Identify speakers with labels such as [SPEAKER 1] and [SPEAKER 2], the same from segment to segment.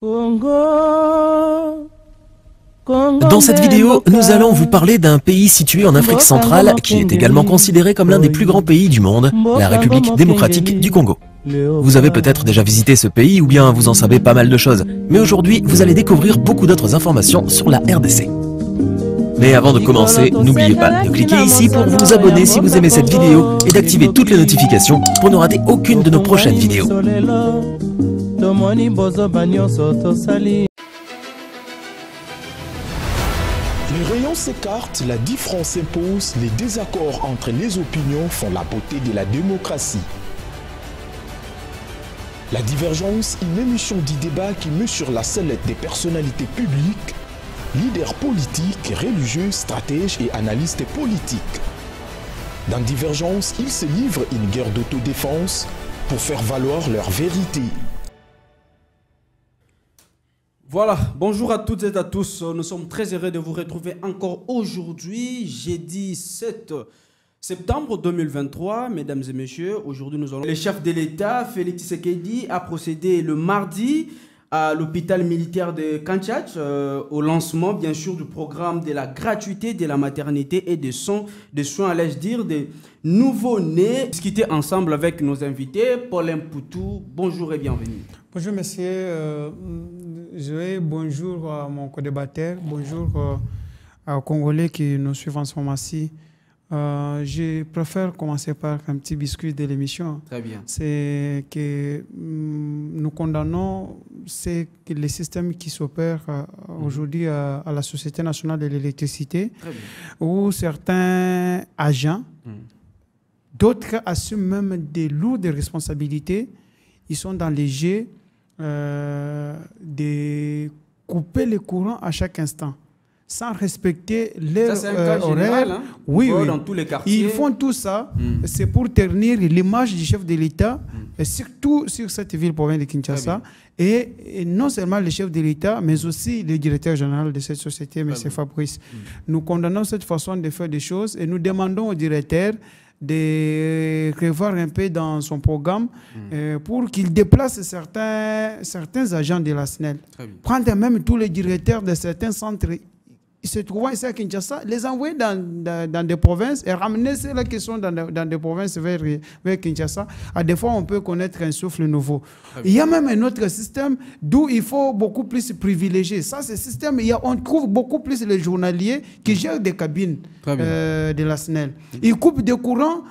[SPEAKER 1] Dans cette vidéo, nous allons vous parler d'un pays situé en Afrique centrale qui est également considéré comme l'un des plus grands pays du monde, la République démocratique du Congo. Vous avez peut-être déjà visité ce pays ou bien vous en savez pas mal de choses, mais aujourd'hui vous allez découvrir beaucoup d'autres informations sur la RDC. Mais avant de commencer, n'oubliez pas de cliquer ici pour vous abonner si vous aimez cette vidéo et d'activer toutes les notifications pour ne rater aucune de nos prochaines vidéos.
[SPEAKER 2] Les rayons s'écartent, la différence s'impose, les désaccords entre les opinions font la beauté de la démocratie. La divergence, une émission de débat qui met sur la sellette des personnalités publiques, leaders politiques, religieux, stratèges et analystes politiques. Dans Divergence, ils se livrent une guerre d'autodéfense pour faire valoir leur vérité.
[SPEAKER 3] Voilà, bonjour à toutes et à tous. Nous sommes très heureux de vous retrouver encore aujourd'hui, jeudi 7 septembre 2023. Mesdames et messieurs, aujourd'hui nous allons... Le chef de l'État, Félix Tshisekedi, a procédé le mardi à l'hôpital militaire de Kanchach au lancement, bien sûr, du programme de la gratuité de la maternité et des soins, allais-je dire, des nouveaux-nés. Discuter ensemble avec nos invités. Paulin Poutou, bonjour et bienvenue.
[SPEAKER 4] Bonjour, monsieur. Bonjour à mon co-débatteur. Bonjour aux Congolais qui nous suivent en ce moment-ci. Je préfère commencer par un petit biscuit de l'émission.
[SPEAKER 3] Très bien.
[SPEAKER 4] C'est que nous condamnons les systèmes qui s'opèrent aujourd'hui à la Société nationale de l'électricité, où certains agents, d'autres assument même des lourdes responsabilités. Ils sont dans les jeux de couper le courant à chaque instant, sans respecter les horaires. Hein? Oui, oui.
[SPEAKER 3] Dans tous les quartiers.
[SPEAKER 4] Ils font tout ça, c'est pour ternir l'image du chef de l'État, et surtout sur cette ville province de Kinshasa. Et non seulement le chef de l'État, mais aussi le directeur général de cette société, M. Fabrice. Nous condamnons cette façon de faire des choses et nous demandons au directeur de revoir un peu dans son programme pour qu'il déplace certains agents de la SNEL. Prendre même tous les directeurs de certains centres se trouvant ici à Kinshasa, les envoyer dans des provinces et ramener ceux qui sont dans des provinces vers Kinshasa. À des fois, on peut connaître un souffle nouveau. Il y a même un autre système d'où il faut beaucoup plus privilégier. Ça, ce système, on trouve beaucoup plus les journaliers qui gèrent des cabines de la SNEL. Ils coupent des courants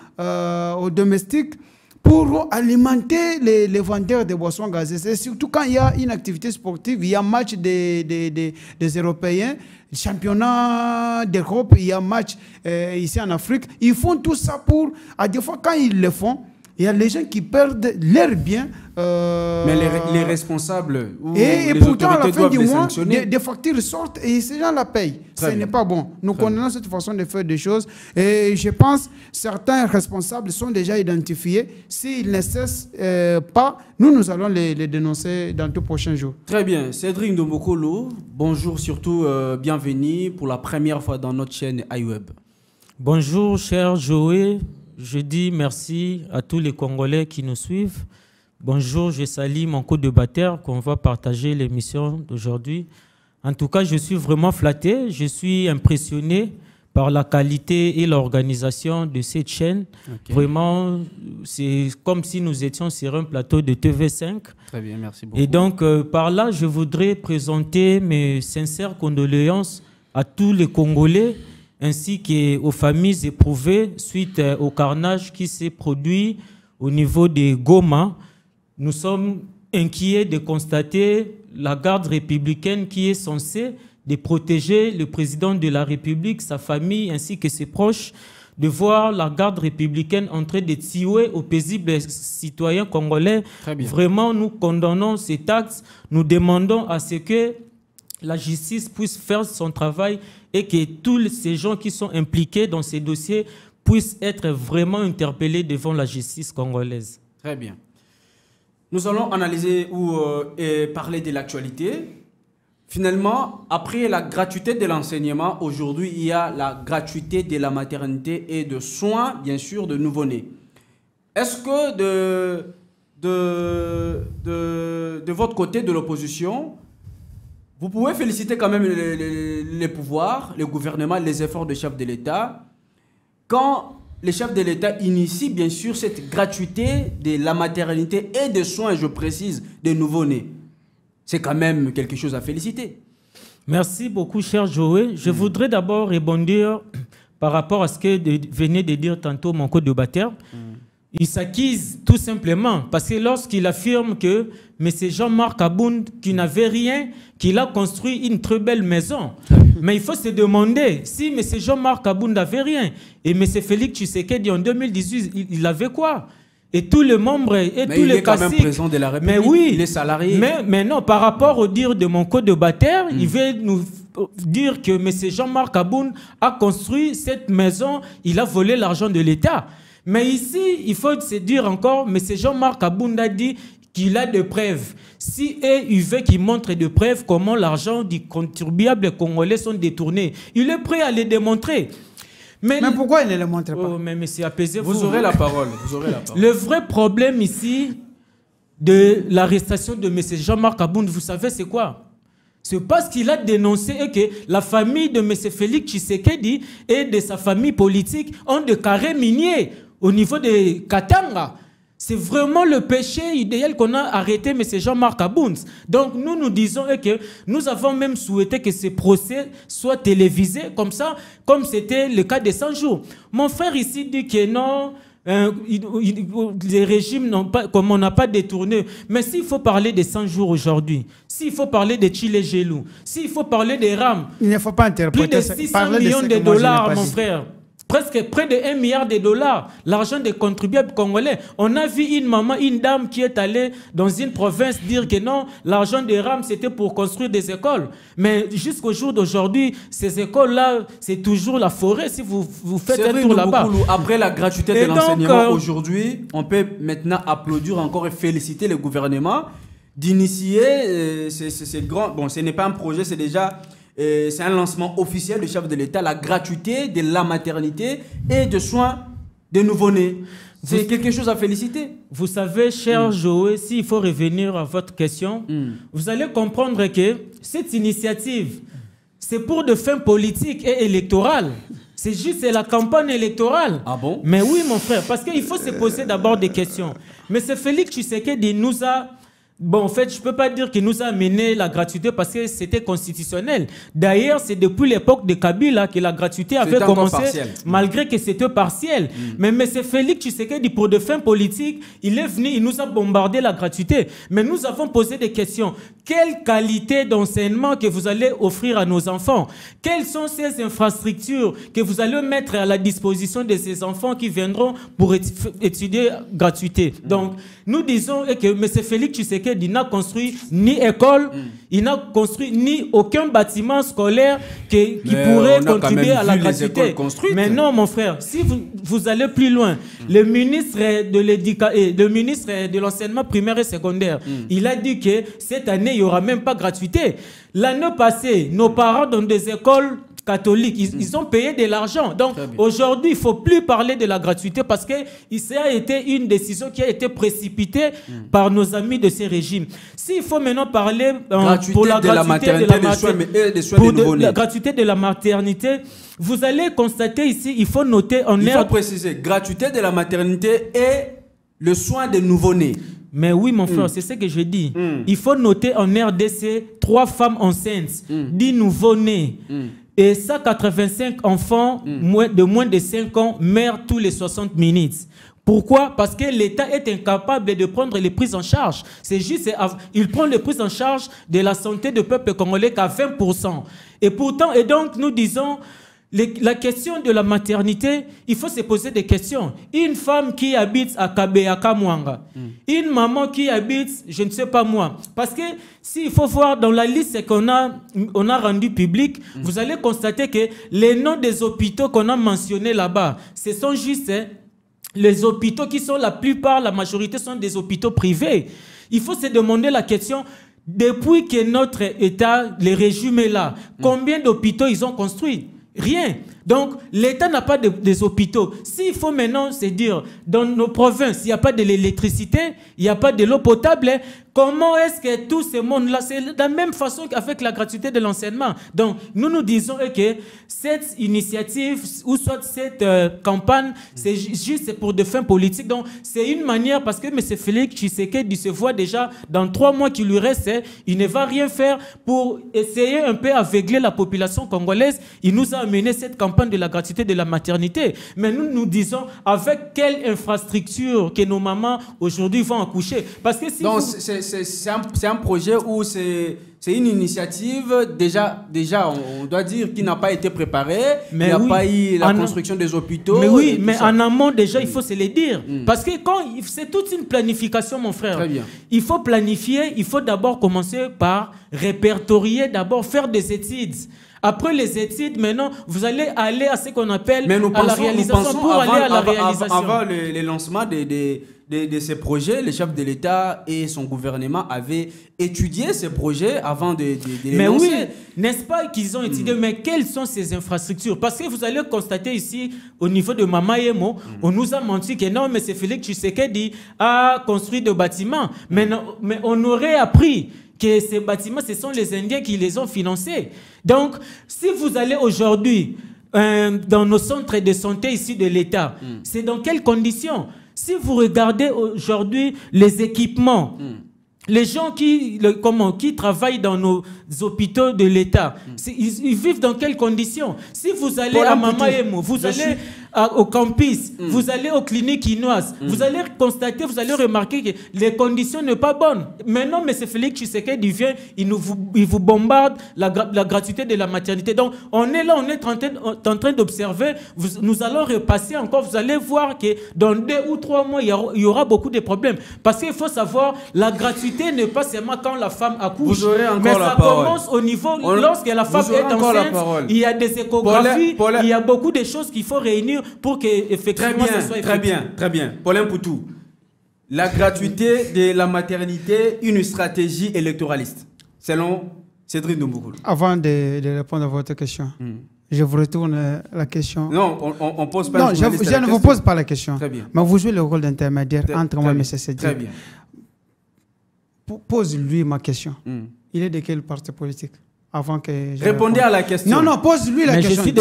[SPEAKER 4] aux domestiques pour alimenter les vendeurs de boissons gazeuses. Et surtout quand il y a une activité sportive, il y a un match des Européens, championnat d'Europe, il y a un match ici en Afrique. Ils font tout ça pour... À des fois, quand ils le font, il y a les gens qui perdent leurs biens.
[SPEAKER 3] Mais les responsables ou
[SPEAKER 4] et
[SPEAKER 3] les
[SPEAKER 4] pourtant, à la
[SPEAKER 3] autorités
[SPEAKER 4] fin
[SPEAKER 3] doivent
[SPEAKER 4] du
[SPEAKER 3] les
[SPEAKER 4] mois,
[SPEAKER 3] sanctionner.
[SPEAKER 4] des factures sortent et ces gens la payent. Ce n'est pas bon. Nous condamnons cette façon de faire des choses. Et je pense que certains responsables sont déjà identifiés. S'ils ne cessent pas, nous allons les dénoncer dans tous les prochains jours.
[SPEAKER 3] Très bien. Cédric Ndombokolo, bonjour, surtout bienvenue pour la première fois dans notre chaîne iWeb.
[SPEAKER 5] Bonjour, cher Joël. Je dis merci à tous les Congolais qui nous suivent. Bonjour, je salue mon co-débatteur qu'on va partager l'émission d'aujourd'hui. En tout cas, je suis vraiment flatté, je suis impressionné par la qualité et l'organisation de cette chaîne. Vraiment, c'est comme si nous étions sur un plateau de TV5.
[SPEAKER 3] Très bien, merci beaucoup.
[SPEAKER 5] Et donc, par là, je voudrais présenter mes sincères condoléances à tous les Congolais ainsi qu'aux familles éprouvées suite au carnage qui s'est produit au niveau de Goma. Nous sommes inquiets de constater la garde républicaine qui est censée de protéger le président de la République, sa famille ainsi que ses proches, de voir la garde républicaine en train de tuer aux paisibles citoyens congolais. Vraiment, nous condamnons cet acte. Nous demandons à ce que la justice puisse faire son travail et que tous ces gens qui sont impliqués dans ces dossiers puissent être vraiment interpellés devant la justice congolaise.
[SPEAKER 3] Très bien. Nous allons analyser et parler de l'actualité. Finalement, après la gratuité de l'enseignement, aujourd'hui, il y a la gratuité de la maternité et de soins, bien sûr, de nouveau-nés. Est-ce que de votre côté, de l'opposition, vous pouvez féliciter quand même les pouvoirs, le gouvernement, les efforts des chefs de l'État. Quand les chefs de l'État initient bien sûr cette gratuité de la maternité et des soins, je précise, des nouveau-nés, c'est quand même quelque chose à féliciter.
[SPEAKER 5] Merci beaucoup, cher Joël. Je voudrais d'abord rebondir par rapport à ce que venait de dire tantôt mon co-débatteur. Il s'acquise tout simplement parce que lorsqu'il affirme que M. Jean-Marc Abound, qui n'avait rien, qu'il a construit une très belle maison. Mais il faut se demander si M. Jean-Marc Abound n'avait rien et M. Félix Tshisekedi en 2018, il avait quoi? Et tous les membres et
[SPEAKER 3] mais
[SPEAKER 5] tous les
[SPEAKER 3] caciques. Mais il est quand même président de la République,
[SPEAKER 5] mais oui,
[SPEAKER 3] il est salarié.
[SPEAKER 5] Mais non, par rapport au dire de mon co-débatteur, il veut nous dire que M. Jean-Marc Abound a construit cette maison, il a volé l'argent de l'État. Mais ici, il faut se dire encore, M. Jean-Marc Abound a dit qu'il a des preuves. Si il veut qu'il montre des preuves comment l'argent du contribuable congolais sont détournés, il est prêt à les démontrer.
[SPEAKER 4] Mais pourquoi il ne le montre pas?
[SPEAKER 5] Mais monsieur, apaisez-vous.
[SPEAKER 3] Vous aurez la parole.
[SPEAKER 5] Le vrai problème ici de l'arrestation de M. Jean-Marc Abound, vous savez c'est quoi? C'est parce qu'il a dénoncé que la famille de M. Félix Tshisekedi et de sa famille politique ont des carrés miniers au niveau de Katanga. C'est vraiment le péché idéal qu'on a arrêté M. Jean-Marc Abound. Donc nous disons que nous avons même souhaité que ce procès soit télévisé comme ça, comme c'était le cas des 100 jours. Mon frère ici dit que non, les régimes n'ont pas, comme on n'a pas détourné. Mais s'il faut parler des 100 jours aujourd'hui, s'il faut parler de Chile Gelou, s'il faut parler des RAM,
[SPEAKER 4] il ne faut pas interpréter
[SPEAKER 5] plus de 600 millions de dollars, mon frère. Presque près de 1 milliard de dollars, l'argent des contribuables congolais. On a vu une maman, une dame qui est allée dans une province dire que non, l'argent des RAM, c'était pour construire des écoles. Mais jusqu'au jour d'aujourd'hui, ces écoles-là, c'est toujours la forêt. Si vous faites un tour là-bas.
[SPEAKER 3] Après la gratuité de l'enseignement aujourd'hui, on peut maintenant applaudir encore et féliciter le gouvernement d'initier ces grands... Bon, ce n'est pas un projet, c'est déjà... c'est un lancement officiel du chef de l'État, la gratuité de la maternité et de soins des nouveau-nés. C'est quelque chose à féliciter.
[SPEAKER 5] Vous savez, cher Joël, s'il faut revenir à votre question, vous allez comprendre que cette initiative, c'est pour des fins politiques et électorales. C'est juste la campagne électorale.
[SPEAKER 3] Ah bon?
[SPEAKER 5] Mais oui, mon frère, parce qu'il faut se poser d'abord des questions. Mais ce Félix Tshisekedi nous a... Bon, en fait, je ne peux pas dire qu'il nous a amené la gratuité parce que c'était constitutionnel. D'ailleurs, c'est depuis l'époque de Kabila que la gratuité avait commencé, malgré que c'était partiel. Mais M. Félix Tshisekedi, pour des fins politiques, il est venu, il nous a bombardé la gratuité. Mais nous avons posé des questions. Quelle qualité d'enseignement que vous allez offrir à nos enfants? Quelles sont ces infrastructures que vous allez mettre à la disposition de ces enfants qui viendront pour étudier gratuité? Donc, nous disons que M. Félix Tshisekedi il n'a construit ni école, il n'a construit ni aucun bâtiment scolaire qui pourrait contribuer à la gratuité. Mais non, mon frère, si vous allez plus loin, le ministre de l'enseignement primaire et secondaire, il a dit que cette année, il n'y aura même pas gratuité. L'année passée, nos parents dans des écoles catholiques, ils ont payé de l'argent. Donc aujourd'hui, il ne faut plus parler de la gratuité parce que ça a été une décision qui a été précipitée par nos amis de ces régimes. S'il faut maintenant parler pour la gratuité la gratuité de la maternité, vous allez constater ici, il faut noter en
[SPEAKER 3] Il faut préciser, gratuité de la maternité et le soin des nouveau-nés.
[SPEAKER 5] Mais oui, mon frère, c'est ce que je dis. Il faut noter en RDC 3 femmes enceintes, 10 nouveau-nés. Et 185 enfants de moins de 5 ans meurent tous les 60 minutes. Pourquoi? Parce que l'État est incapable de prendre les prises en charge. C'est juste, il prend les prises en charge de la santé du peuple congolais qu'à 20%. Et pourtant, et donc nous disons, la question de la maternité, il faut se poser des questions. Une femme qui habite à Kabeyaka Mwanga, une maman qui habite, je ne sais pas moi, parce que s'il faut voir dans la liste qu'on a rendue publique, vous allez constater que les noms des hôpitaux qu'on a mentionnés là-bas, ce sont juste les hôpitaux qui sont la majorité sont des hôpitaux privés. Il faut se demander la question, depuis que notre État, le régime est là, combien d'hôpitaux ils ont construits? Rien. Donc, l'État n'a pas des hôpitaux. S'il faut maintenant se dire, dans nos provinces, il n'y a pas de l'électricité, il n'y a pas de l'eau potable, hein, comment est-ce que tout ce monde-là, c'est de la même façon qu'avec la gratuité de l'enseignement. Donc, nous disons que cette initiative, ou soit cette campagne, c'est juste pour des fins politiques. Donc, c'est une manière, parce que M. Félix Tshisekedi se voit déjà, dans 3 mois qu'il lui reste, il ne va rien faire pour essayer un peu aveugler la population congolaise. Il nous a amené cette campagne de la gratuité de la maternité. Mais nous disons avec quelle infrastructure que nos mamans aujourd'hui vont accoucher. Parce que si
[SPEAKER 3] donc c'est un projet où c'est une initiative déjà on doit dire qui n'a pas été préparée. Mais il n'y a pas eu la construction des hôpitaux.
[SPEAKER 5] Mais oui, mais en amont déjà il faut se le dire. Parce que c'est toute une planification, mon frère.
[SPEAKER 3] Très bien.
[SPEAKER 5] Il faut planifier, il faut d'abord commencer par répertorier, d'abord faire des études. Après les études, maintenant, vous allez aller à ce qu'on appelle à la réalisation pour aller à la réalisation.
[SPEAKER 3] Avant le lancement de ces projets, le chef de l'État et son gouvernement avaient étudié ces projets avant de les lancer.
[SPEAKER 5] Mais oui, n'est-ce pas qu'ils ont étudié, mais quelles sont ces infrastructures? Parce que vous allez constater ici, au niveau de Mamayemo, on nous a menti que non, mais c'est Félix Tshisekedi a construit des bâtiments. Mais on aurait appris que ces bâtiments, ce sont les Indiens qui les ont financés. Donc, si vous allez aujourd'hui dans nos centres de santé ici de l'État, c'est dans quelles conditions? Si vous regardez aujourd'hui les équipements, les gens qui travaillent dans nos hôpitaux de l'État, ils vivent dans quelles conditions? Si vous allez à Mamayemo, vous allez au campus, vous allez aux cliniques chinoises, vous allez constater, vous allez remarquer que les conditions ne sont pas bonnes. Maintenant, M. Félix Tshisekedi vient, il vous bombarde la gratuité de la maternité. Donc, on est là, on est en train d'observer. Nous allons repasser encore. Vous allez voir que dans 2 ou 3 mois, il y aura beaucoup de problèmes. Parce qu'il faut savoir, la gratuité n'est pas seulement quand la femme accouche.
[SPEAKER 3] Vous aurez encore
[SPEAKER 5] mais
[SPEAKER 3] la
[SPEAKER 5] ça
[SPEAKER 3] parole.
[SPEAKER 5] Commence au niveau, lorsque la femme est enceinte, il y a des échographies, il y a beaucoup de choses qu'il faut réunir pour que effectivement ça soit effectif.
[SPEAKER 3] Très bien. Paulin Poutou, la gratuité de la maternité, une stratégie électoraliste, selon Cédric Doumboukoulou.
[SPEAKER 4] Avant de répondre à votre question, je vous retourne la question.
[SPEAKER 3] Non, on pose pas.
[SPEAKER 4] Non, je ne vous pose pas la question.
[SPEAKER 3] Très bien.
[SPEAKER 4] Mais vous jouez le rôle d'intermédiaire entre moi et M. Cédric.
[SPEAKER 3] Très bien.
[SPEAKER 4] Pose-lui ma question. Il est de quel parti politique? Avant que
[SPEAKER 3] répondez à la question.
[SPEAKER 4] Non, pose-lui la question.
[SPEAKER 5] Je suis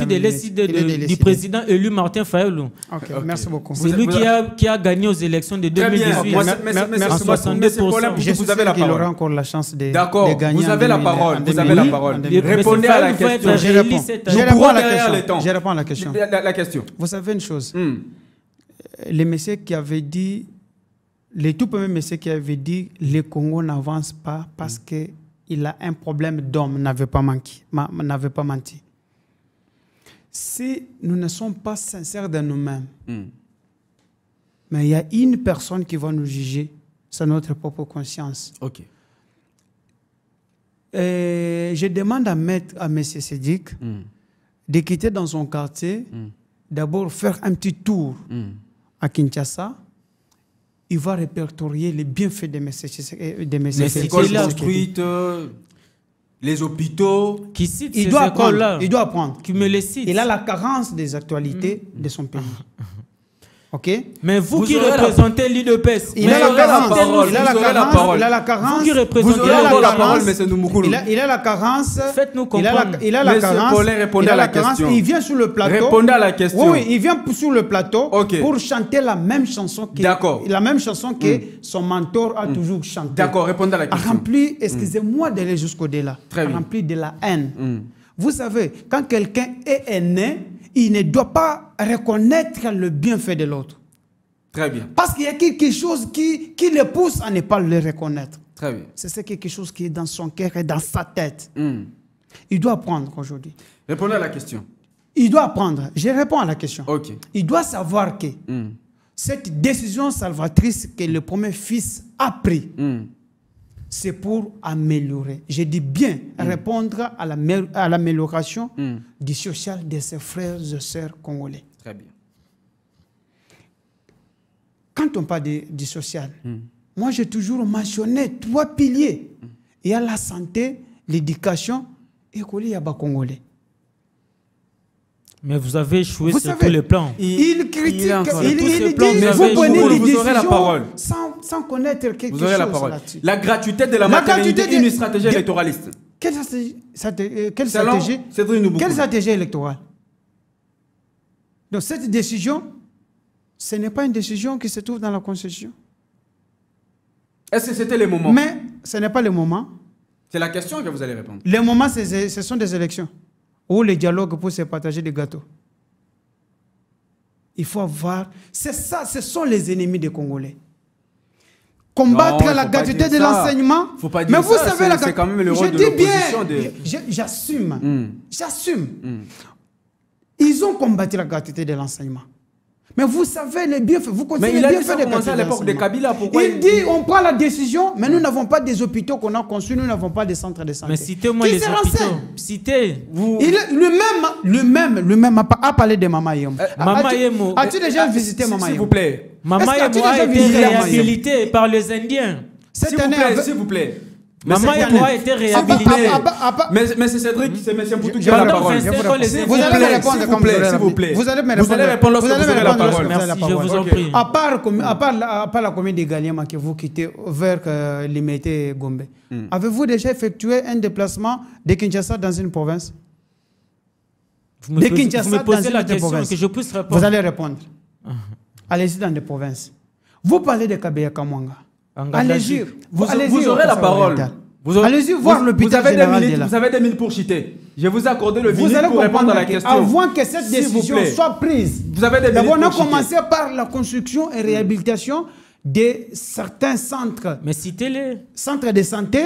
[SPEAKER 5] de l'SID du président élu Martin Fayulu.
[SPEAKER 4] Okay. Merci beaucoup.
[SPEAKER 5] C'est lui qui a gagné aux élections de 2018.
[SPEAKER 3] Merci beaucoup. Vous avez la parole.
[SPEAKER 4] Il aura encore la chance de
[SPEAKER 3] gagner. Vous avez la parole. Vous avez la parole. Répondez à la question.
[SPEAKER 4] Je réponds à la question.
[SPEAKER 3] La question.
[SPEAKER 4] Vous savez une chose. Le monsieur qui avait dit, le tout premier monsieur qui avait dit, le Congo n'avance pas parce que il a un problème d'homme, n'avait pas menti. Si nous ne sommes pas sincères de nous-mêmes, mais il y a une personne qui va nous juger, c'est notre propre conscience.
[SPEAKER 3] Ok.
[SPEAKER 4] Je demande à M. Cédric de quitter dans son quartier, d'abord faire un petit tour à Kinshasa. Il va répertorier les bienfaits de
[SPEAKER 3] les écoles construites, les hôpitaux.
[SPEAKER 5] Qui cite
[SPEAKER 4] il doit apprendre.
[SPEAKER 5] Qui me les cite.
[SPEAKER 4] Il a la carence des actualités de son pays. Ok?
[SPEAKER 5] Mais vous qui représentez l'UDPS,
[SPEAKER 4] il a la carence.
[SPEAKER 5] Vous qui représentez
[SPEAKER 3] la parole, M. Doumboukoulou.
[SPEAKER 4] Il a la carence.
[SPEAKER 5] Faites-nous comprendre.
[SPEAKER 4] Il a la carence.
[SPEAKER 3] Répondez à la question.
[SPEAKER 4] Il vient sur le plateau.
[SPEAKER 3] Répondez à la question.
[SPEAKER 4] Oui, il vient sur le plateau pour chanter la même chanson que son mentor a toujours chanté.
[SPEAKER 3] D'accord, répondez à la question.
[SPEAKER 4] Rempli, excusez-moi d'aller jusqu'au-delà. Rempli de la haine. Vous savez, quand quelqu'un est haineux, il ne doit pas reconnaître le bienfait de l'autre.
[SPEAKER 3] Très bien.
[SPEAKER 4] Parce qu'il y a quelque chose qui le pousse à ne pas le reconnaître.
[SPEAKER 3] Très bien.
[SPEAKER 4] C'est quelque chose qui est dans son cœur et dans sa tête. Il doit apprendre aujourd'hui.
[SPEAKER 3] Répondez à la question.
[SPEAKER 4] Il doit apprendre. Je réponds à la question.
[SPEAKER 3] Ok.
[SPEAKER 4] Il doit savoir que cette décision salvatrice que le premier fils a prise, c'est pour améliorer. Je dis bien répondre à l'amélioration du social de ses frères et sœurs congolais.
[SPEAKER 3] Très bien.
[SPEAKER 4] Quand on parle du social, moi j'ai toujours mentionné 3 piliers. Il y a la santé, l'éducation et il y a les Congolais.
[SPEAKER 5] Mais vous avez échoué sur tous les plans.
[SPEAKER 4] Il critique, il dit,
[SPEAKER 3] vous aurez la parole.
[SPEAKER 4] Sans connaître quelque chose.
[SPEAKER 3] Vous aurez la parole. La gratuité de la maternité est une stratégie électoraliste.
[SPEAKER 4] Quelle stratégie électorale? Donc cette décision, ce n'est pas une décision qui se trouve dans la Constitution.
[SPEAKER 3] Est-ce que c'était le moment?
[SPEAKER 4] Mais ce n'est pas le moment.
[SPEAKER 3] C'est la question que vous allez répondre.
[SPEAKER 4] Le moment, ce sont des élections. Ou les dialogues pour se partager des gâteaux. Il faut avoir... C'est ça, ce sont les ennemis des Congolais. Combattre la gratuité de l'enseignement.
[SPEAKER 3] Mais vous savez, c'est quand même le rôle de l'opposition.
[SPEAKER 4] J'assume. J'assume. Ils ont combattu la gratuité de l'enseignement. Mais vous savez les bienfaits. Vous continuez les bienfaits de
[SPEAKER 3] commencer à l'époque de Kabila. Pourquoi
[SPEAKER 4] il dit on prend la décision, mais nous n'avons pas des hôpitaux qu'on a conçus, nous n'avons pas des centres de santé.
[SPEAKER 5] Mais citez-moi les hôpitaux. Citez.
[SPEAKER 4] Lui-même a parlé de Mama Yemo.
[SPEAKER 5] Mama Yemo.
[SPEAKER 4] As-tu déjà visité Mama Yemo?
[SPEAKER 3] S'il vous plaît.
[SPEAKER 5] Mama Yemo a été réhabilité par les Indiens.
[SPEAKER 3] S'il vous plaît.
[SPEAKER 5] Mama Yemo a été réhabilité.
[SPEAKER 3] Mais c'est Cédric, c'est M. Poutou qui a la parole.
[SPEAKER 4] Vous allez me répondre comme
[SPEAKER 3] s'il vous plaît.
[SPEAKER 4] Vous allez me répondre lorsque vous aurez la parole.
[SPEAKER 5] Merci, je vous en prie.
[SPEAKER 4] À part la commune de Galiema que vous quittez vers Limete et Gombe, avez-vous déjà effectué un déplacement de Kinshasa dans une province?
[SPEAKER 5] Vous me posez la question que je puisse répondre.
[SPEAKER 4] Vous allez répondre. Allez-y dans des provinces. Vous parlez de Kabeya Kamwanga. Allez-y.
[SPEAKER 3] Vous aurez la parole.
[SPEAKER 4] Allez-y voir l'hôpital général de là.
[SPEAKER 3] Vous avez des minutes pour chiter. Je vous ai accordé le minute pour répondre à la question.
[SPEAKER 4] Avant que cette décision soit prise,
[SPEAKER 3] vous avez des minutes pour
[SPEAKER 4] on a commencé par la construction et réhabilitation de certains centres.
[SPEAKER 5] Mais citez-les.
[SPEAKER 4] Centres de santé.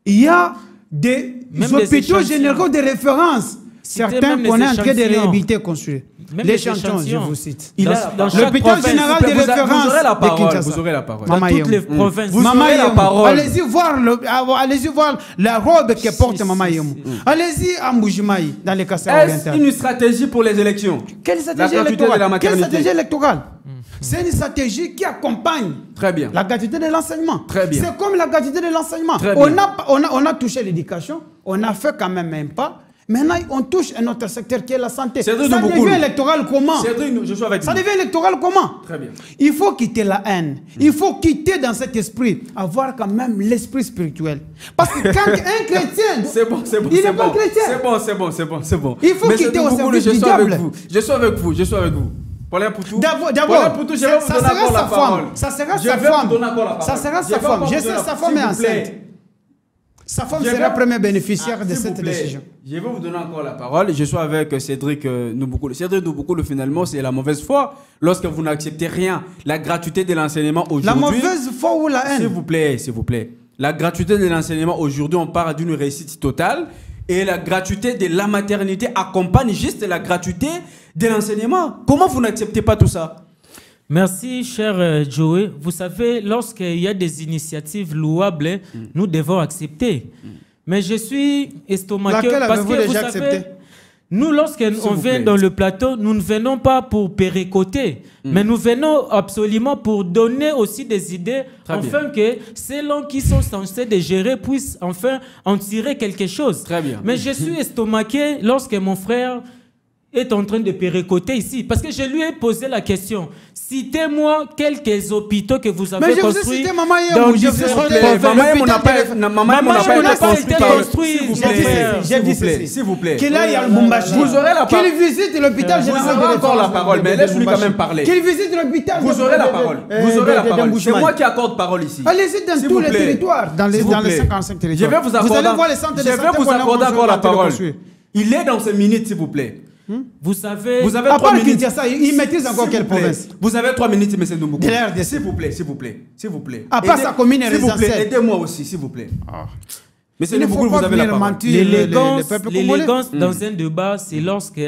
[SPEAKER 4] Il y a des hôpitaux généraux de référence. Certains qu'on est en train de réhabiliter, construire. L'échantillon, je vous cite. L'hôpital général de référence de Kinshasa.
[SPEAKER 3] Vous aurez la parole.
[SPEAKER 5] Dans toutes les provinces.
[SPEAKER 3] Vous aurez la parole.
[SPEAKER 4] Allez-y voir la robe que porte Mama Yemo. Allez-y à Mbujimaï, dans les Kassai orientales.
[SPEAKER 3] Est-ce une stratégie pour les élections?
[SPEAKER 4] Quelle stratégie électorale? Quelle stratégie électorale? C'est une stratégie qui accompagne la gratuité de l'enseignement. C'est comme la gratuité de l'enseignement. On a touché l'éducation, on a fait quand même un pas. Maintenant, on touche un autre secteur qui est la santé. Ça devient électoral comment? Ça devient électoral comment?
[SPEAKER 3] Très bien.
[SPEAKER 4] Il faut quitter la haine. Il faut quitter dans cet esprit, avoir quand même l'esprit spirituel. Parce que quand un chrétien, il n'est pas chrétien.
[SPEAKER 3] C'est bon.
[SPEAKER 4] Il faut quitter au service du diable.
[SPEAKER 3] Je suis avec vous. Paulin Poutou.
[SPEAKER 4] D'abord, ça sera sa femme. Ça sera sa femme. Je sais, sa femme est enceinte. Sa femme sera première bénéficiaire de cette décision.
[SPEAKER 3] Je vais vous donner encore la parole. Je suis avec Cédric Nouboukoulo. Cédric Nouboukoulo, finalement, c'est la mauvaise foi lorsque vous n'acceptez rien. La gratuité de l'enseignement aujourd'hui...
[SPEAKER 4] La mauvaise foi ou la haine?
[SPEAKER 3] S'il vous plaît. La gratuité de l'enseignement aujourd'hui, on parle d'une réussite totale. Et la gratuité de la maternité accompagne juste la gratuité de l'enseignement. Comment vous n'acceptez pas tout ça?
[SPEAKER 5] Merci, cher Joey. Vous savez, lorsqu'il y a des initiatives louables, nous devons accepter. Mais je suis estomaqué parce que vous savez, nous, lorsqu'on vient dans le plateau, nous ne venons pas pour pérécoter, mais nous venons absolument pour donner aussi des idées, afin que ceux qui sont censés de gérer puissent enfin en tirer quelque chose.
[SPEAKER 3] Très bien.
[SPEAKER 5] Mais je suis estomaqué lorsque mon frère est en train de pérécoter ici. Parce que je lui ai posé la question. Citez-moi quelques hôpitaux que vous avez construits.
[SPEAKER 4] Mais je vous cite Mama Yemo.
[SPEAKER 3] Maman Yemo n'a pas été construit.
[SPEAKER 4] J'ai dit ceci.
[SPEAKER 3] S'il vous plaît.
[SPEAKER 4] Qu'il aille à Lubumbashi.
[SPEAKER 3] Vous aurez la parole.
[SPEAKER 4] Qu'il visite l'hôpital général de référence.
[SPEAKER 3] encore la parole, mais laisse-lui quand même parler.
[SPEAKER 4] Qu'il visite l'hôpital.
[SPEAKER 3] Vous aurez la parole. Vous aurez la parole. C'est moi qui accorde parole ici.
[SPEAKER 4] Allez-y dans tous les territoires. Dans les 55 territoires.
[SPEAKER 3] Je vais vous accorder encore la parole. Il est dans ces minutes, s'il vous plaît.
[SPEAKER 5] Vous savez...
[SPEAKER 4] À part Kinshasa, il maîtrise encore quelle province?
[SPEAKER 3] Vous avez 3 minutes, M. Nouboukoulo.
[SPEAKER 4] S'il
[SPEAKER 3] vous plaît.
[SPEAKER 4] À part sa commune résidentielle.
[SPEAKER 3] Aidez-moi aussi, s'il vous plaît. M. Nouboukoulo, vous avez la parole.
[SPEAKER 5] L'élégance dans un débat, c'est lorsque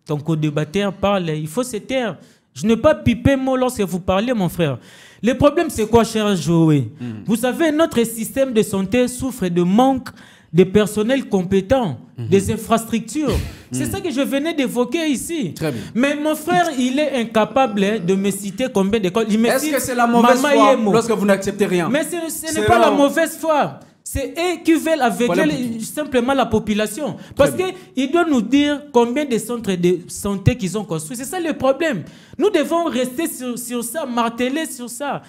[SPEAKER 5] ton co-débatteur parle. Il faut se taire. Je n'ai pas pipé mot lorsque vous parlez, mon frère. Le problème, c'est quoi, cher Joey? Vous savez, notre système de santé souffre de manque de personnel compétent, des infrastructures. C'est ça que je venais d'évoquer ici.
[SPEAKER 3] Très bien.
[SPEAKER 5] Mais mon frère, il est incapable de me citer combien d'écoles.
[SPEAKER 3] Est-ce que c'est la mauvaise foi lorsque vous n'acceptez rien?
[SPEAKER 5] Mais ce n'est pas la mauvaise foi. C'est eux qui veulent aveugler simplement la population. Parce qu'ils doivent nous dire combien de centres de santé qu'ils ont construits. C'est ça le problème. Nous devons rester sur ça, marteler sur ça.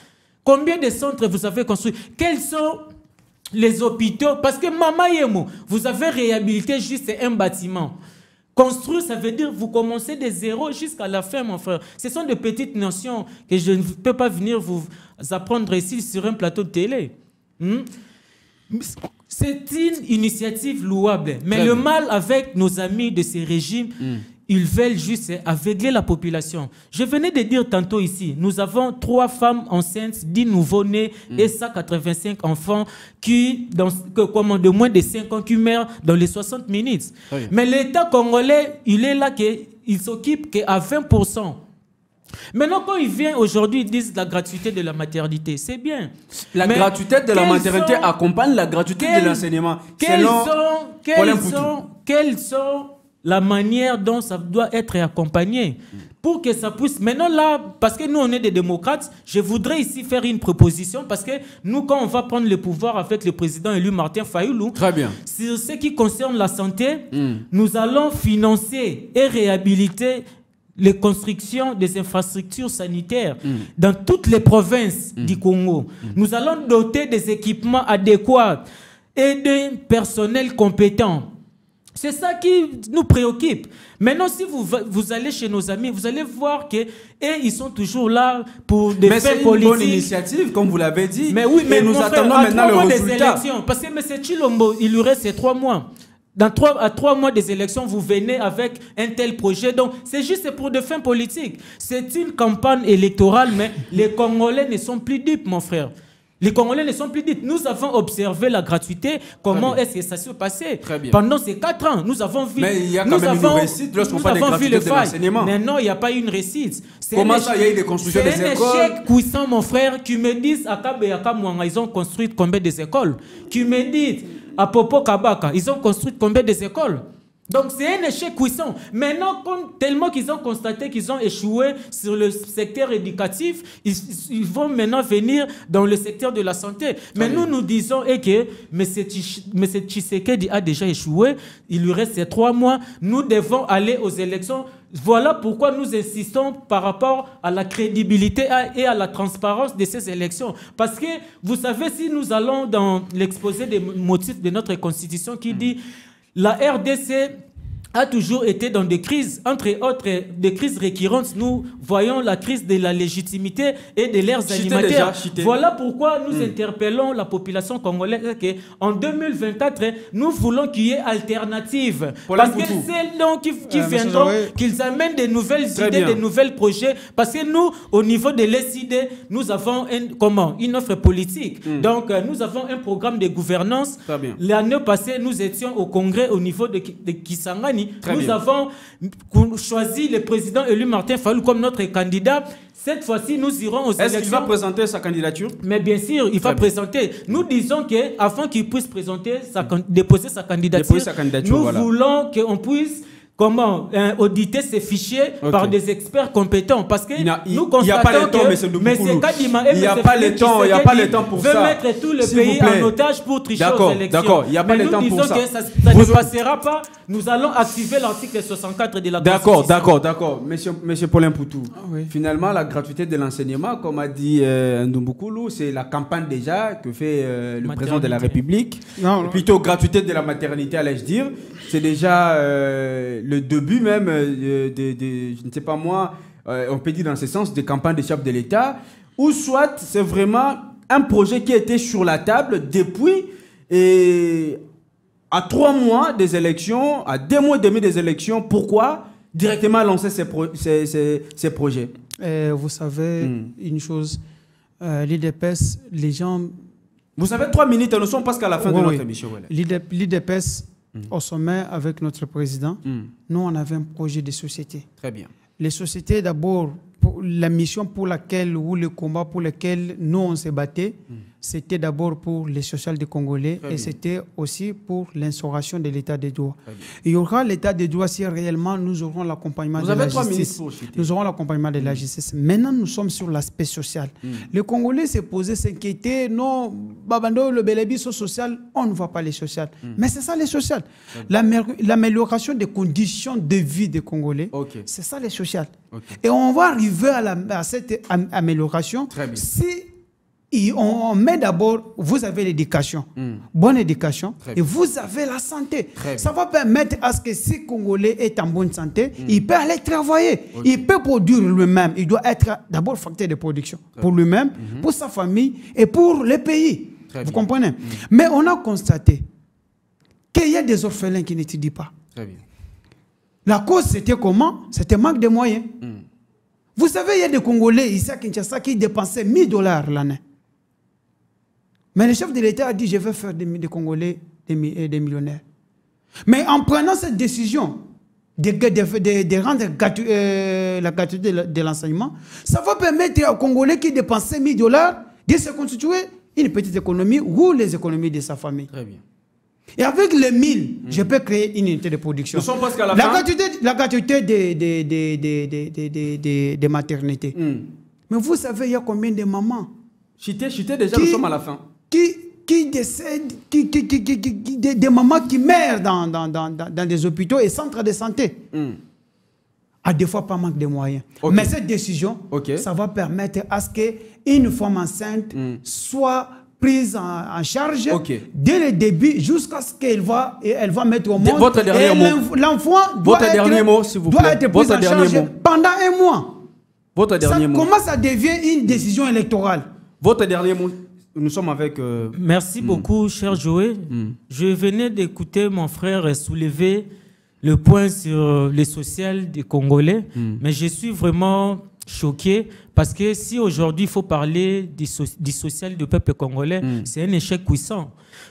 [SPEAKER 5] Combien de centres vous avez construits? Quels sont les hôpitaux? Parce que Mama Yemo, vous avez réhabilité juste un bâtiment. Construire, ça veut dire vous commencez de zéro jusqu'à la fin, mon frère. Ce sont de petites notions que je ne peux pas venir vous apprendre ici sur un plateau de télé. C'est une initiative louable. Mais le mal avec nos amis de ces régimes, ils veulent juste aveugler la population. Je venais de dire tantôt ici, nous avons 3 femmes enceintes, 10 nouveau-nés et 185 enfants de moins de 5 ans qui meurent dans les 60 minutes. Mais l'État congolais, il est là, il s'occupe qu'à 20%. Maintenant, quand ils viennent aujourd'hui, ils disent la gratuité de la maternité. C'est bien.
[SPEAKER 3] La gratuité de la maternité accompagne la gratuité de l'enseignement.
[SPEAKER 5] Quelles sont la manière dont ça doit être accompagné pour que ça puisse... Maintenant là, parce que nous on est des démocrates, je voudrais ici faire une proposition parce que nous quand on va prendre le pouvoir avec le président élu Martin Fayoulou,
[SPEAKER 3] très bien,
[SPEAKER 5] sur ce qui concerne la santé, nous allons financer et réhabiliter les constructions des infrastructures sanitaires dans toutes les provinces du Congo. Nous allons doter des équipements adéquats et d'un personnel compétent. C'est ça qui nous préoccupe. Maintenant, si vous allez chez nos amis, vous allez voir qu'ils sont toujours là pour des fins politiques. Mais c'est une bonne
[SPEAKER 3] initiative, comme vous l'avez dit.
[SPEAKER 5] Mais oui, mais
[SPEAKER 3] nous attendons maintenant le résultat.
[SPEAKER 5] Parce que M. Chilombo, il lui reste 3 mois. À 3 mois des élections, vous venez avec un tel projet. Donc, c'est juste pour des fins politiques. C'est une campagne électorale, mais les Congolais ne sont plus dupes, mon frère. Les Congolais ne sont plus dupes. Nous avons observé la gratuité. Comment est-ce que ça s'est passé pendant ces 4 ans? Nous avons vu.
[SPEAKER 3] Mais il y a quand même une réussite lorsqu'on parle de gratuité de l'enseignement.
[SPEAKER 5] Mais non, il n'y a pas eu une réussite.
[SPEAKER 3] Comment ça, il y a eu des constructions des écoles?
[SPEAKER 5] C'est un échec puissant, mon frère, qui me disent à Kabe et à Kamouanga, ils ont construit combien des écoles? Qui me disent à Popo Kabaka, ils ont construit combien des écoles? Donc c'est un échec puissant. Maintenant, tellement qu'ils ont constaté qu'ils ont échoué sur le secteur éducatif, ils vont maintenant venir dans le secteur de la santé. Mais nous disons que M. Tshisekedi a déjà échoué, il lui reste 3 mois, nous devons aller aux élections. Voilà pourquoi nous insistons par rapport à la crédibilité et à la transparence de ces élections. Parce que, vous savez, si nous allons dans l'exposé des motifs de notre Constitution qui dit la RDC a toujours été dans des crises, entre autres des crises récurrentes. Nous voyons la crise de la légitimité et de l'air alimentaire. Voilà pourquoi nous interpellons la population congolaise qu'en 2024, nous voulons qu'il y ait alternative. Parce que c'est donc qui viendront, qu'ils amènent de nouvelles idées, de nouveaux projets. Parce que nous, au niveau de l'SID, nous avons une offre politique. Donc, nous avons un programme de gouvernance. L'année passée, nous étions au congrès au niveau de Kisangani. Nous avons choisi le président élu Martin Fayoulou comme notre candidat. Cette fois-ci, nous irons aux élections.
[SPEAKER 3] Est-ce qu'il va présenter sa candidature?
[SPEAKER 5] Mais bien sûr, il va présenter. Nous disons qu'avant qu'il puisse déposer sa candidature, nous voulons qu'on puisse auditer ces fichiers par des experts compétents. Parce que nous constatons que M. Kadima et M. Félix veulent mettre tout le pays en otage pour tricher aux élections.
[SPEAKER 3] D'accord, il n'y a pas le temps pour ça.
[SPEAKER 5] Mais nous disons que ça ne passera pas. Nous allons activer l'article 64 de la Constitution.
[SPEAKER 3] D'accord. Monsieur Paulin Poutou, finalement, la gratuité de l'enseignement, comme a dit Ndoumboukoulou, c'est la campagne déjà que fait le président de la République. Plutôt gratuité de la maternité, allais-je dire. C'est déjà le début même je ne sais pas moi, on peut dire dans ce sens, des campagnes des chefs de l'État, ou soit c'est vraiment un projet qui était sur la table depuis à 3 mois des élections, à 2 mois et demi des élections. Pourquoi directement lancer ces projets?
[SPEAKER 4] Vous savez une chose, l'IDPS, les gens...
[SPEAKER 3] Vous savez, 3 minutes, nous sommes presque à la fin de notre émission.
[SPEAKER 4] L'IDPS, au sommet avec notre président, nous on avait un projet de société.
[SPEAKER 3] Très bien.
[SPEAKER 4] Les sociétés d'abord, la mission pour laquelle ou le combat pour lequel nous on s'est battu, c'était d'abord pour les social des Congolais et c'était aussi pour l'instauration de l'état de droit. Il y aura l'état de droit si réellement nous aurons l'accompagnement de la justice. Nous aurons l'accompagnement de la justice. Maintenant, nous sommes sur l'aspect social. Les Congolais se posaient, s'inquiétaient, non, Babando, le bélébiso social, on ne voit pas les sociales. Mais c'est ça les sociales. L'amélioration des conditions de vie des Congolais, c'est ça les sociales. Et on va arriver à cette amélioration si on met d'abord, vous avez l'éducation, bonne éducation, et vous avez la santé. Ça va permettre à ce que si Congolais est en bonne santé, il peut aller travailler, il peut produire lui-même. Il doit être d'abord facteur de production pour lui-même, pour sa famille et pour le pays. Vous comprenez? Mais on a constaté qu'il y a des orphelins qui n'étudient pas. La cause, c'était comment? C'était manque de moyens. Vous savez, il y a des Congolais ici à Kinshasa qui dépensaient $1000 l'année. Mais le chef de l'État a dit, je vais faire des Congolais des millionnaires. Mais en prenant cette décision de rendre la gratuité de l'enseignement, ça va permettre aux Congolais qui dépensaient $1000 de se constituer une petite économie ou les économies de sa famille. Très bien. Et avec les 1000, je peux créer une unité de production.
[SPEAKER 3] Nous sommes presque à la fin.
[SPEAKER 4] La gratuité des maternités. Mais vous savez, il y a combien de mamans
[SPEAKER 3] Chité, déjà, nous sommes à la fin.
[SPEAKER 4] Qui décèdent, des mamans qui meurent dans des hôpitaux et centres de santé. À des fois, pas manque de moyens. Mais cette décision, ça va permettre à ce qu'une femme enceinte soit prise en charge dès le début jusqu'à ce qu'elle va mettre au monde.
[SPEAKER 3] Votre dernier mot.
[SPEAKER 4] L'enfant doit être pris en charge pendant 1 mois.
[SPEAKER 3] Votre dernier mot.
[SPEAKER 4] Comment ça devient une décision électorale?
[SPEAKER 3] Votre dernier mot. Nous sommes avec...
[SPEAKER 5] Merci beaucoup, cher Joé. Je venais d'écouter mon frère soulever le point sur les social des Congolais, mais je suis vraiment choqué parce que si aujourd'hui il faut parler du social du peuple congolais, c'est un échec puissant.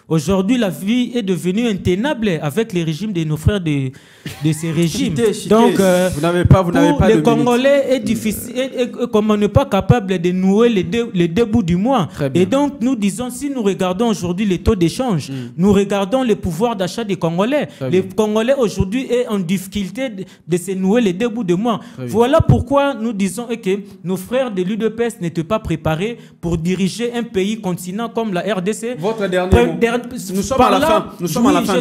[SPEAKER 5] Aujourd'hui, la vie est devenue intenable avec les régimes de nos frères de ces régimes. Donc,
[SPEAKER 3] vous n'avez pas
[SPEAKER 5] les Congolais est difficile, comme on n'est pas capable de nouer les deux bouts du mois. Et donc, nous disons, si nous regardons aujourd'hui les taux d'échange, nous regardons le pouvoir d'achat des Congolais. Les Congolais aujourd'hui sont en difficulté de se nouer les deux bouts du mois. Voilà pourquoi nous disons que nos frères de l'UDPS n'étaient pas préparés pour diriger un pays continent comme la RDC.
[SPEAKER 3] Votre dernier mot. Nous sommes à la fin. Nous sommes à la fin.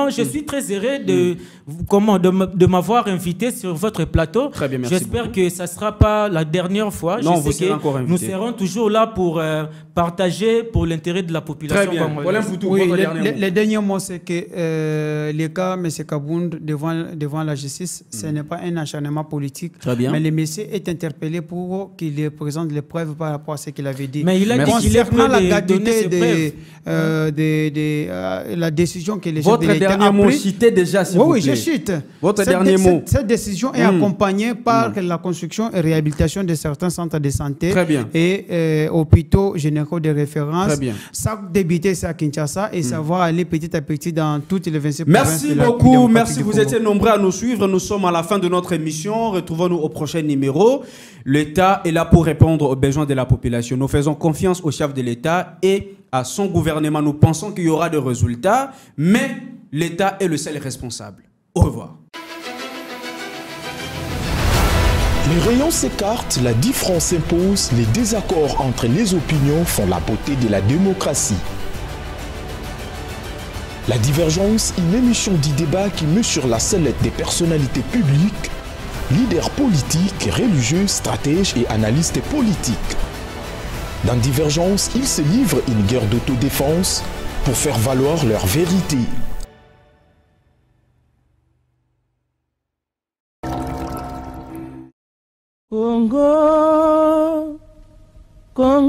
[SPEAKER 5] Je suis très heureux de m'avoir invité sur votre plateau.
[SPEAKER 3] Très bien, merci.
[SPEAKER 5] J'espère que ça ne sera pas la dernière fois.
[SPEAKER 3] Non, vous serez encore invité.
[SPEAKER 5] Nous serons toujours là pour partager pour l'intérêt de la population.
[SPEAKER 3] Très bien. Voilà
[SPEAKER 4] le dernier mot, c'est que les cas M. Kabound devant la justice, ce n'est pas un acharnement politique. Mais le monsieur est interpellé pour qu'il présente les preuves par rapport à ce qu'il avait dit.
[SPEAKER 5] Mais il a dit qu'il est prêt
[SPEAKER 4] la gratuité la décision que les chefs de l'État
[SPEAKER 3] dernier mot, citez déjà, s'il vous plaît.
[SPEAKER 4] Oui, je cite.
[SPEAKER 3] Votre dernier mot.
[SPEAKER 4] Cette décision est accompagnée par la construction et réhabilitation de certains centres de santé et hôpitaux généraux de référence.
[SPEAKER 3] Très bien.
[SPEAKER 4] Ça a débuté à Kinshasa et ça va aller petit à petit dans toutes les 26 provinces.
[SPEAKER 3] Merci beaucoup. Merci, vous étiez nombreux à nous suivre. Nous sommes à la fin de notre émission. Retrouvons-nous au prochain numéro. L'État est là pour répondre aux besoins de la population. Nous faisons confiance au chef de l'État et à son gouvernement. Nous pensons qu'il y aura des résultats, mais l'État est le seul responsable. Au revoir.
[SPEAKER 2] Les rayons s'écartent, la différence s'impose, les désaccords entre les opinions font la beauté de la démocratie. La divergence, une émission du débat qui met sur la sellette des personnalités publiques, leaders politiques, religieux, stratèges et analystes politiques. Dans Divergence, ils se livrent une guerre d'autodéfense pour faire valoir leur vérité.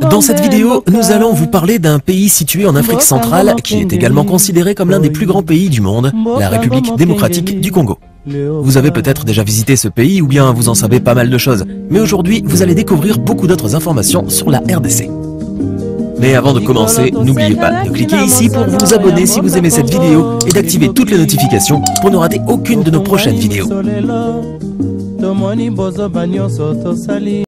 [SPEAKER 1] Dans cette vidéo, nous allons vous parler d'un pays situé en Afrique centrale qui est également considéré comme l'un des plus grands pays du monde, la République démocratique du Congo. Vous avez peut-être déjà visité ce pays ou bien vous en savez pas mal de choses, mais aujourd'hui vous allez découvrir beaucoup d'autres informations sur la RDC. Mais avant de commencer, n'oubliez pas de cliquer ici pour vous abonner si vous aimez cette vidéo et d'activer toutes les notifications pour ne rater aucune de nos prochaines vidéos.